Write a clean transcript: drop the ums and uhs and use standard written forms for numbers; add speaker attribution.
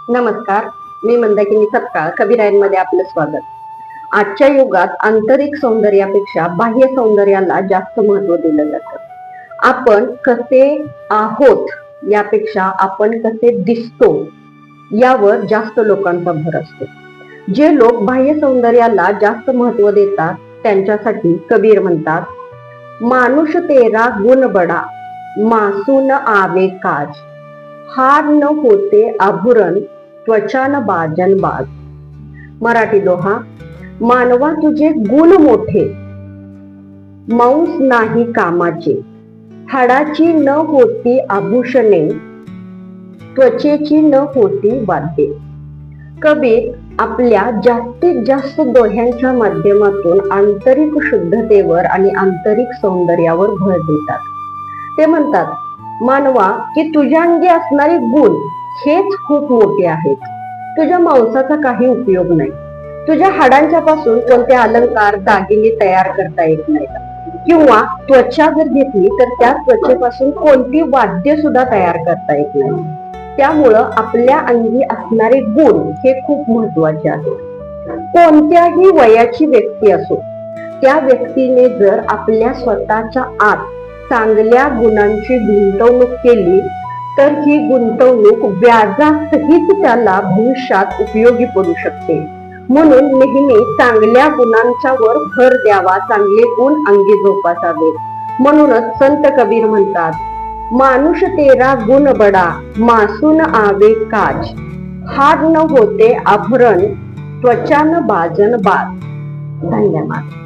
Speaker 1: नमस्कार, मी मंदाकिनी सपकाळ. कबीरायांमध्ये आपलं स्वागत. आजच्या युगात आंतरिक सौंदर्यापेक्षा बाह्य सौंदर्याला जास्त महत्व दिलं जातं. आपण कसे आहोत यापेक्षा आपण कसे दिसतो यावर जास्त लोकांचा भर असतो. जे लोक बाह्य सौंदर्याला जास्त महत्व देतात त्यांच्यासाठी कबीर म्हणतात, मानुष तेरा गुण बडा, मासून आवे काज, हार न होते आभूरण, त्वचा न बाजन बाज. मराठी दोहा. मानवा तुझे गुण मोठे, मांस नाही कामाचे, हाडाची न होती आभूषणे, त्वचेची न होती वाद्ये. कबीर आपल्या जास्तीत जास्त दोह्यांच्या माध्यमातून आंतरिक शुद्धतेवर आणि आंतरिक सौंदर्यावर भर देतात. ते म्हणतात, मानवा की तुझ्या अंगी असणारे गुण हेच खूप मोठे आहेत. तुझ्या मांसाचा काही उपयोग नाही. तुझ्या हाडांच्या पासून कोणते अलंकार दागिने तयार करता येत नाहीत, किंवा त्वचा जर घेतली तर त्या त्वचेपासून कोणती वाद्य सुद्धा तयार करता येत नाही. त्यामुळं आपल्या अंगी असणारे गुण हे खूप महत्वाचे आहेत. कोणत्याही वयाची व्यक्ती असो, त्या व्यक्तीने जर आपल्या स्वतःच्या आत चांगल्या गुणांची गुंतवणूक केली तर ही गुंतवणूक व्याजासहित त्याला भविष्यात उपयोगी पडू शकते. म्हणून नेहमी चांगल्या गुणांच्या वर भर द्यावा, चांगले गुण अंगी जोपासावेत. म्हणूनच संत कबीर म्हणतात, मानुष तेरा गुण बडा, मासून आवे काज, हार न होते आभरण, त्वचा न बाजन बाज. धन्यवाद.